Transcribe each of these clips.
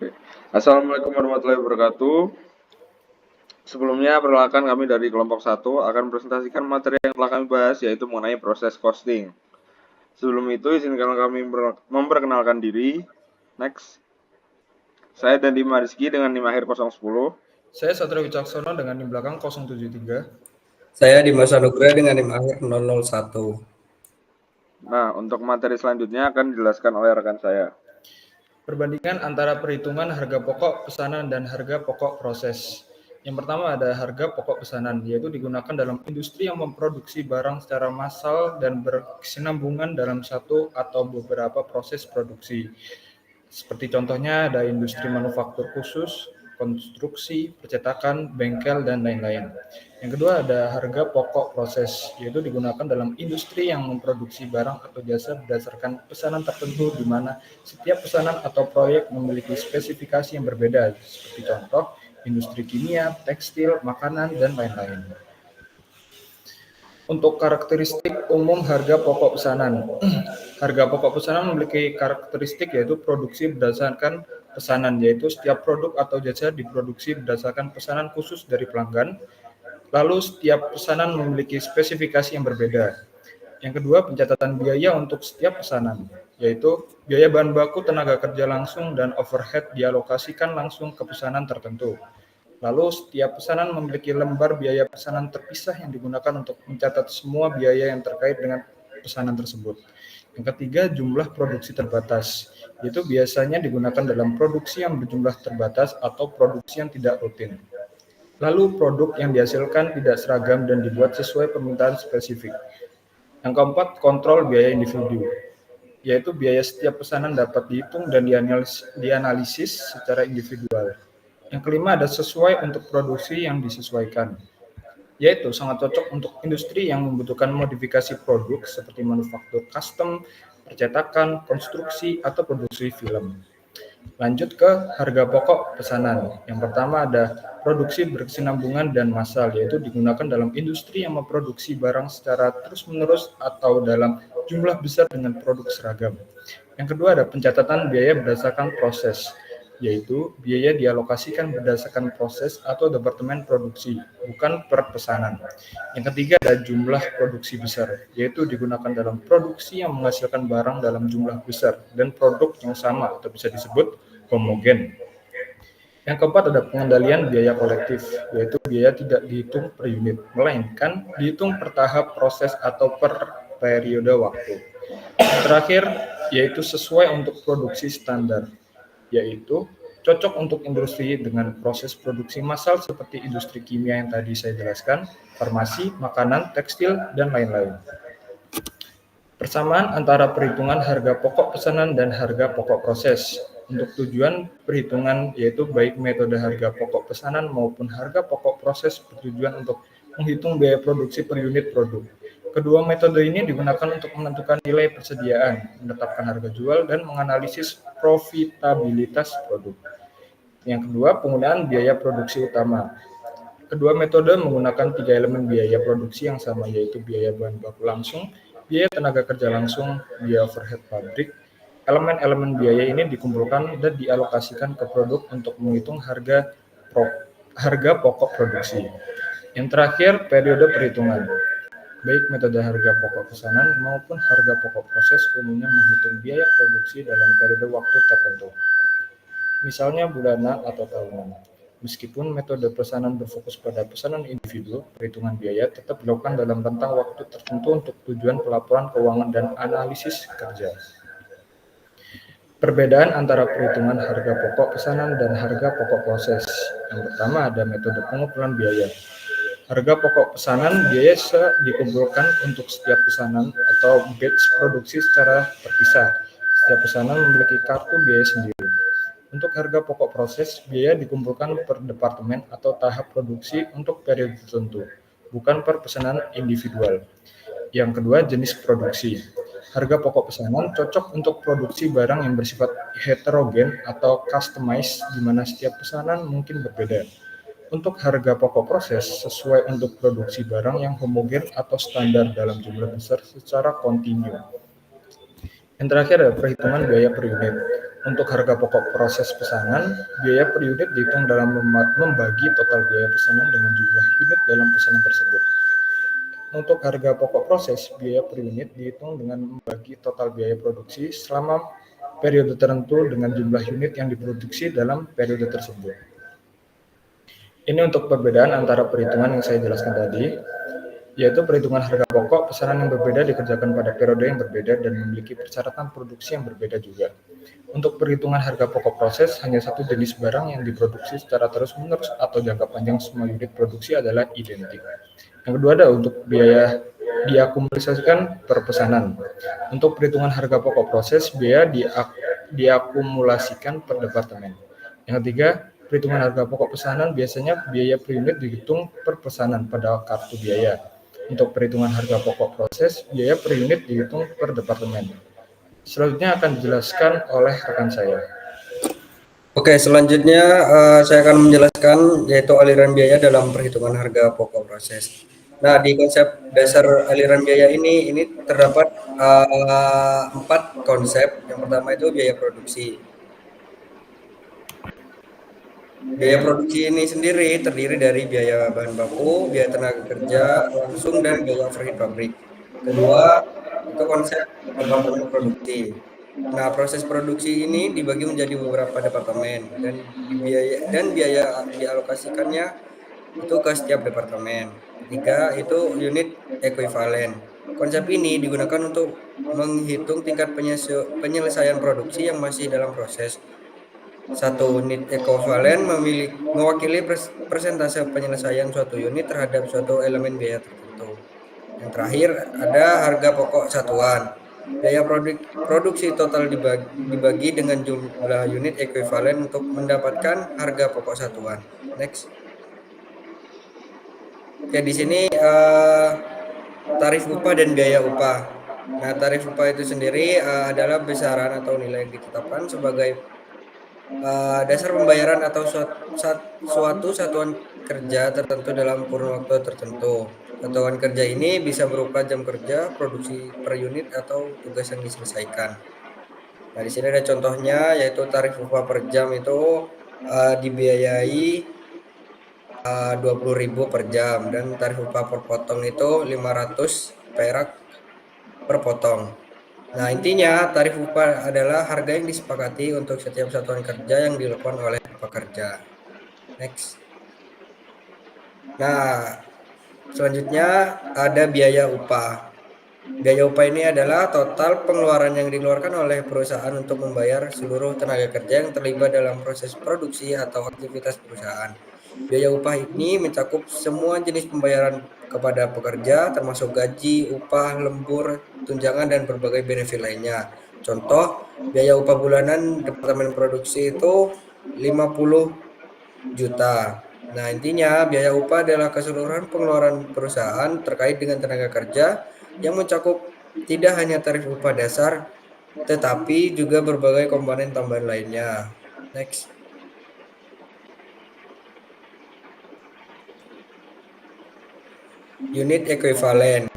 Oke. Assalamualaikum warahmatullahi wabarakatuh. Sebelumnya, perkenalkan kami dari kelompok 1 akan presentasikan materi yang telah kami bahas, yaitu mengenai proses costing. Sebelum itu, izinkan kami memperkenalkan diri. Next. Saya Dandi Mariski dengan NIM akhir 010. Saya Satrio Wicaksono dengan NIM belakang 073. Saya Dimas Anugrah dengan NIM akhir 001. Nah, untuk materi selanjutnya akan dijelaskan oleh rekan saya. Perbandingan antara perhitungan harga pokok pesanan dan harga pokok proses. Yang pertama ada harga pokok pesanan, yaitu digunakan dalam industri yang memproduksi barang secara massal dan berkesinambungan dalam satu atau beberapa proses produksi. Seperti contohnya ada industri manufaktur khusus, konstruksi, percetakan, bengkel, dan lain-lain. Yang kedua ada harga pokok proses, yaitu digunakan dalam industri yang memproduksi barang atau jasa berdasarkan pesanan tertentu di mana setiap pesanan atau proyek memiliki spesifikasi yang berbeda, seperti contoh industri kimia, tekstil, makanan, dan lain-lain. Untuk karakteristik umum harga pokok pesanan. Harga pokok pesanan memiliki karakteristik yaitu produksi berdasarkan pesanan, yaitu setiap produk atau jasa diproduksi berdasarkan pesanan khusus dari pelanggan. Lalu setiap pesanan memiliki spesifikasi yang berbeda. Yang kedua, pencatatan biaya untuk setiap pesanan, yaitu biaya bahan baku, tenaga kerja langsung, dan overhead dialokasikan langsung ke pesanan tertentu. Lalu setiap pesanan memiliki lembar biaya pesanan terpisah yang digunakan untuk mencatat semua biaya yang terkait dengan pesanan tersebut. Yang ketiga, jumlah produksi terbatas, yaitu biasanya digunakan dalam produksi yang berjumlah terbatas atau produksi yang tidak rutin. Lalu produk yang dihasilkan tidak seragam dan dibuat sesuai permintaan spesifik. Yang keempat, kontrol biaya individu, yaitu biaya setiap pesanan dapat dihitung dan dianalisis secara individual. Yang kelima ada sesuai untuk produksi yang disesuaikan, yaitu sangat cocok untuk industri yang membutuhkan modifikasi produk seperti manufaktur custom, percetakan, konstruksi, atau produksi film. Lanjut ke harga pokok pesanan. Yang pertama ada produksi berkesinambungan dan massal, yaitu digunakan dalam industri yang memproduksi barang secara terus-menerus atau dalam jumlah besar dengan produk seragam. Yang kedua ada pencatatan biaya berdasarkan proses, yaitu biaya dialokasikan berdasarkan proses atau departemen produksi, bukan per pesanan. Yang ketiga ada jumlah produksi besar, yaitu digunakan dalam produksi yang menghasilkan barang dalam jumlah besar dan produk yang sama atau bisa disebut homogen. Yang keempat ada pengendalian biaya kolektif, yaitu biaya tidak dihitung per unit, melainkan dihitung per tahap proses atau per periode waktu. Yang terakhir yaitu sesuai untuk produksi standar, yaitu cocok untuk industri dengan proses produksi massal seperti industri kimia yang tadi saya jelaskan, farmasi, makanan, tekstil, dan lain-lain. Persamaan antara perhitungan harga pokok pesanan dan harga pokok proses. Untuk tujuan perhitungan yaitu baik metode harga pokok pesanan maupun harga pokok proses bertujuan untuk menghitung biaya produksi per unit produk. Kedua metode ini digunakan untuk menentukan nilai persediaan, menetapkan harga jual, dan menganalisis profitabilitas produk. Yang kedua, penggunaan biaya produksi utama. Kedua metode menggunakan 3 elemen biaya produksi yang sama, yaitu biaya bahan baku langsung, biaya tenaga kerja langsung, biaya overhead pabrik. Elemen-elemen biaya ini dikumpulkan dan dialokasikan ke produk untuk menghitung harga pokok produksi. Yang terakhir, periode perhitungan. Baik metode harga pokok pesanan maupun harga pokok proses umumnya menghitung biaya produksi dalam periode waktu tertentu, misalnya bulanan atau tahunan. Meskipun metode pesanan berfokus pada pesanan individu, perhitungan biaya tetap dilakukan dalam rentang waktu tertentu untuk tujuan pelaporan keuangan dan analisis kerja. Perbedaan antara perhitungan harga pokok pesanan dan harga pokok proses. Yang pertama ada metode pengumpulan biaya. Harga pokok pesanan biaya dikumpulkan untuk setiap pesanan atau batch produksi secara terpisah. Setiap pesanan memiliki kartu biaya sendiri. Untuk harga pokok proses, biaya dikumpulkan per departemen atau tahap produksi untuk periode tertentu, bukan per pesanan individual. Yang kedua, jenis produksi. Harga pokok pesanan cocok untuk produksi barang yang bersifat heterogen atau customized, di mana setiap pesanan mungkin berbeda. Untuk harga pokok proses, sesuai untuk produksi barang yang homogen atau standar dalam jumlah besar secara kontinu. Yang terakhir adalah perhitungan biaya per unit. Untuk harga pokok proses pesanan, biaya per unit dihitung dalam membagi total biaya pesanan dengan jumlah unit dalam pesanan tersebut. Untuk harga pokok proses, biaya per unit dihitung dengan membagi total biaya produksi selama periode tertentu dengan jumlah unit yang diproduksi dalam periode tersebut. Ini untuk perbedaan antara perhitungan yang saya jelaskan tadi, yaitu perhitungan harga pokok pesanan yang berbeda dikerjakan pada periode yang berbeda dan memiliki persyaratan produksi yang berbeda juga. Untuk perhitungan harga pokok proses, hanya satu jenis barang yang diproduksi secara terus-menerus atau jangka panjang semua unit produksi adalah identik. Yang kedua ada untuk biaya diakumulasikan per pesanan. Untuk perhitungan harga pokok proses, biaya diakumulasikan per departemen. Yang ketiga, perhitungan harga pokok pesanan biasanya biaya per unit dihitung per pesanan pada kartu biaya. Untuk perhitungan harga pokok proses, biaya per unit dihitung per departemen. Selanjutnya akan dijelaskan oleh rekan saya. Oke, selanjutnya saya akan menjelaskan yaitu aliran biaya dalam perhitungan harga pokok proses. Nah, di konsep dasar aliran biaya ini terdapat 4 konsep. Yang pertama itu biaya produksi. Biaya produksi ini sendiri terdiri dari biaya bahan baku, biaya tenaga kerja langsung, dan biaya overhead pabrik. Kedua, itu konsep departemen produksi. Nah, proses produksi ini dibagi menjadi beberapa departemen dan biaya dialokasikannya itu ke setiap departemen. Ketiga, itu unit ekuivalen. Konsep ini digunakan untuk menghitung tingkat penyelesaian produksi yang masih dalam proses. Satu unit ekuivalen mewakili persentase penyelesaian suatu unit terhadap suatu elemen biaya tertentu. Yang terakhir ada harga pokok satuan. Biaya produksi total dibagi dengan jumlah unit ekuivalen untuk mendapatkan harga pokok satuan. Next. Oke, di sini tarif upah dan biaya upah. Nah, tarif upah itu sendiri adalah besaran atau nilai yang ditetapkan sebagai dasar pembayaran atau suatu satuan kerja tertentu dalam kurun waktu tertentu. Satuan kerja ini bisa berupa jam kerja, produksi per unit, atau tugas yang diselesaikan. Nah, di sini ada contohnya, yaitu tarif upah per jam itu dibiayai 20.000 per jam, dan tarif upah per potong itu 500 perak per potong. Nah, intinya tarif upah adalah harga yang disepakati untuk setiap satuan kerja yang dilakukan oleh pekerja. Next. Nah, selanjutnya ada biaya upah. Biaya upah ini adalah total pengeluaran yang dikeluarkan oleh perusahaan untuk membayar seluruh tenaga kerja yang terlibat dalam proses produksi atau aktivitas perusahaan. Biaya upah ini mencakup semua jenis pembayaran kepada pekerja, termasuk gaji, upah, lembur, tunjangan, dan berbagai benefit lainnya. Contoh, biaya upah bulanan departemen produksi itu 50 juta. Nah, intinya biaya upah adalah keseluruhan pengeluaran perusahaan terkait dengan tenaga kerja yang mencakup tidak hanya tarif upah dasar, tetapi juga berbagai komponen tambahan lainnya. Next. Unit ekuivalen.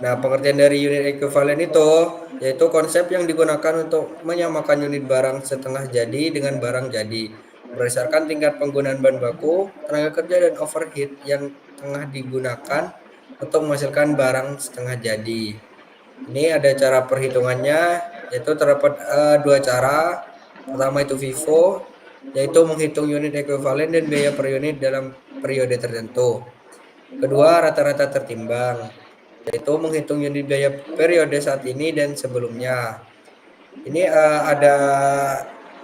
Nah, pengertian dari unit ekuivalen itu yaitu konsep yang digunakan untuk menyamakan unit barang setengah jadi dengan barang jadi berdasarkan tingkat penggunaan bahan baku, tenaga kerja, dan overhead yang tengah digunakan untuk menghasilkan barang setengah jadi. Ini ada cara perhitungannya, yaitu terdapat 2 cara. Pertama itu FIFO, yaitu menghitung unit ekuivalen dan biaya per unit dalam periode tertentu. Kedua, rata-rata tertimbang, yaitu menghitung unit biaya periode saat ini dan sebelumnya. Ini ada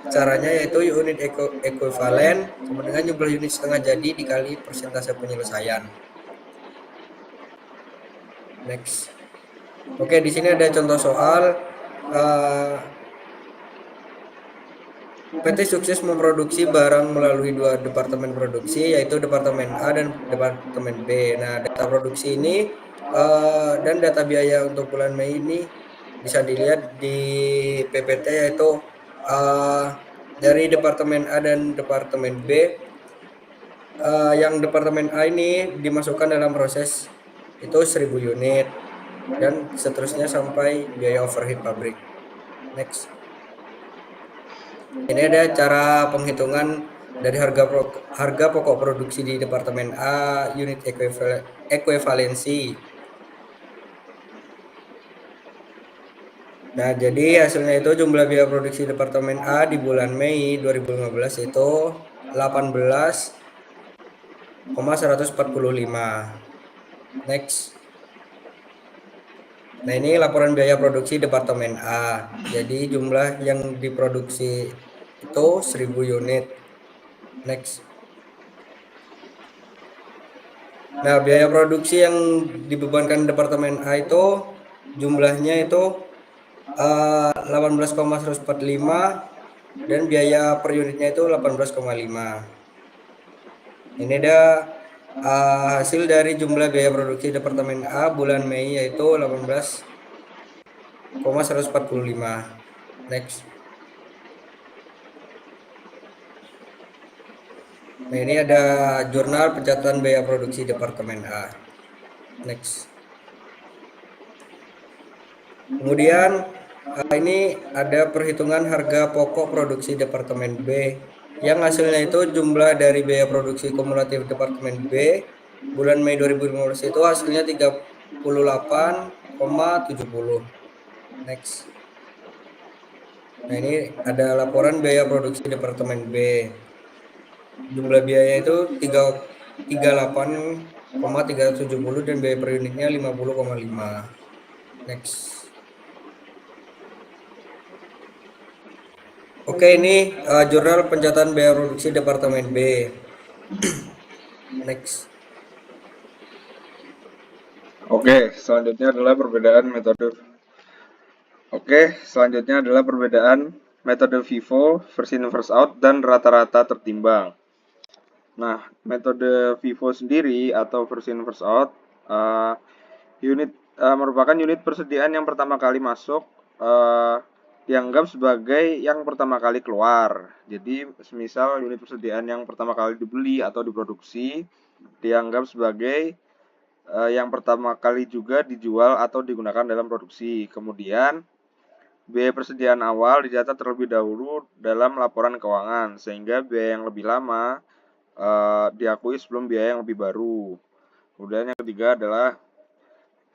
caranya, yaitu unit ekuivalen sama dengan jumlah unit setengah jadi dikali persentase penyelesaian. Next. Oke, di sini ada contoh soal. PT sukses memproduksi barang melalui 2 departemen produksi, yaitu Departemen A dan Departemen B. Nah, data produksi ini dan data biaya untuk bulan Mei ini bisa dilihat di PPT, yaitu dari Departemen A dan Departemen B. Yang Departemen A ini dimasukkan dalam proses itu 1000 unit dan seterusnya sampai biaya overhead pabrik. Next. Ini ada cara penghitungan dari harga pokok produksi di Departemen A, unit ekuivalensi. Nah, jadi hasilnya itu jumlah biaya produksi Departemen A di bulan Mei 2015 itu 18,145. Next. Nah, ini laporan biaya produksi Departemen A. Jadi jumlah yang diproduksi itu 1000 unit. Next. Nah, biaya produksi yang dibebankan Departemen A itu jumlahnya itu 18,145 dan biaya per unitnya itu 18,5. Ini ada hasil dari jumlah biaya produksi Departemen A bulan Mei yaitu 18,145. Next. Nah, ini ada jurnal pencatatan biaya produksi Departemen A. Next. Kemudian ini ada perhitungan harga pokok produksi Departemen B yang hasilnya itu jumlah dari biaya produksi kumulatif Departemen B bulan Mei 2015 itu hasilnya 38,70. Next. Nah, ini ada laporan biaya produksi Departemen B. Jumlah biaya itu 38,370 dan biaya per unitnya 50,5. Next. Oke, ini jurnal pencatatan biaya produksi Departemen B. Next. Oke, selanjutnya adalah perbedaan metode. Metode FIFO, first in first out, dan rata-rata tertimbang. Nah, metode FIFO sendiri atau first in first out merupakan unit persediaan yang pertama kali masuk, dianggap sebagai yang pertama kali keluar. Jadi, semisal unit persediaan yang pertama kali dibeli atau diproduksi dianggap sebagai yang pertama kali juga dijual atau digunakan dalam produksi. Kemudian, biaya persediaan awal dicatat terlebih dahulu dalam laporan keuangan, sehingga biaya yang lebih lama diakui sebelum biaya yang lebih baru. Kemudian yang ketiga adalah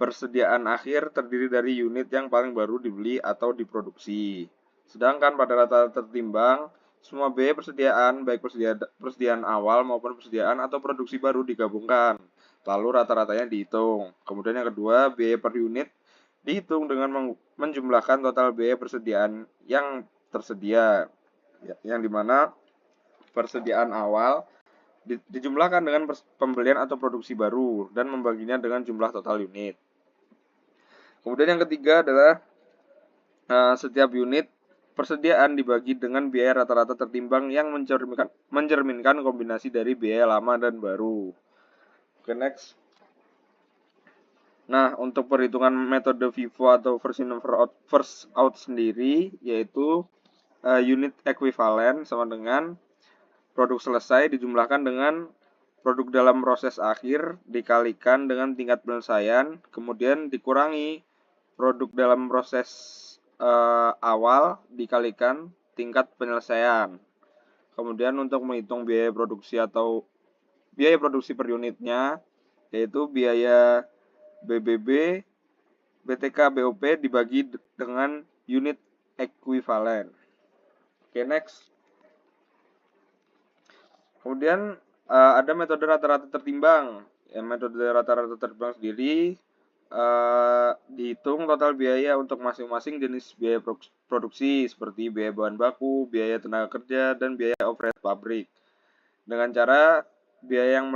persediaan akhir terdiri dari unit yang paling baru dibeli atau diproduksi. Sedangkan pada rata tertimbang, semua biaya persediaan, baik persediaan awal maupun persediaan atau produksi baru digabungkan. Lalu rata-ratanya dihitung. Kemudian yang kedua, biaya per unit dihitung dengan menjumlahkan total biaya persediaan yang tersedia, yang dimana persediaan awal dijumlahkan dengan pembelian atau produksi baru dan membaginya dengan jumlah total unit. Kemudian yang ketiga adalah setiap unit persediaan dibagi dengan biaya rata-rata tertimbang yang mencerminkan kombinasi dari biaya lama dan baru. Oke, next. Nah, untuk perhitungan metode FIFO atau first in first out sendiri, yaitu unit ekuivalen sama dengan produk selesai dijumlahkan dengan produk dalam proses akhir dikalikan dengan tingkat penyelesaian, kemudian dikurangi produk dalam proses awal dikalikan tingkat penyelesaian. Kemudian untuk menghitung biaya produksi atau biaya produksi per unitnya, yaitu biaya BBB, BTK, BOP dibagi dengan unit ekuivalen. Oke, next. Kemudian ada metode rata-rata tertimbang. Metode rata-rata tertimbang sendiri dihitung total biaya untuk masing-masing jenis biaya produksi seperti biaya bahan baku, biaya tenaga kerja, dan biaya overhead pabrik. Dengan cara biaya yang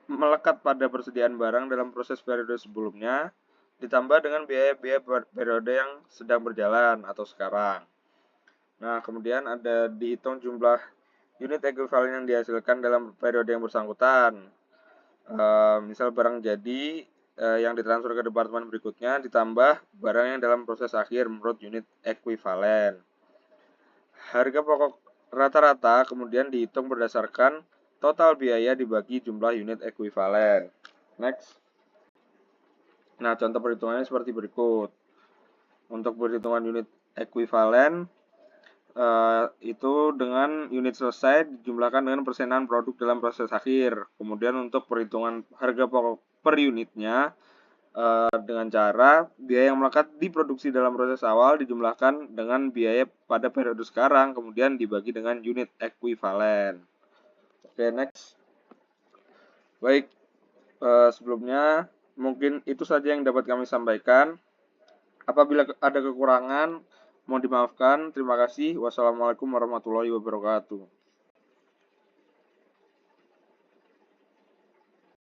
melekat pada persediaan barang dalam proses periode sebelumnya ditambah dengan biaya-biaya periode yang sedang berjalan atau sekarang. Nah, kemudian ada dihitung jumlah unit ekuivalen yang dihasilkan dalam periode yang bersangkutan. Misal barang jadi yang ditransfer ke departemen berikutnya ditambah barang yang dalam proses akhir menurut unit ekuivalen. Harga pokok rata-rata kemudian dihitung berdasarkan total biaya dibagi jumlah unit ekuivalen. Next. Nah, contoh perhitungannya seperti berikut. Untuk perhitungan unit ekuivalen, itu dengan unit selesai dijumlahkan dengan persenan produk dalam proses akhir. Kemudian untuk perhitungan harga pokok per unitnya dengan cara biaya yang melekat di produksi dalam proses awal dijumlahkan dengan biaya pada periode sekarang, kemudian dibagi dengan unit ekuivalen. Oke, next. Baik, sebelumnya mungkin itu saja yang dapat kami sampaikan. Apabila ada kekurangan, mohon dimaafkan. Terima kasih. Wassalamualaikum warahmatullahi wabarakatuh.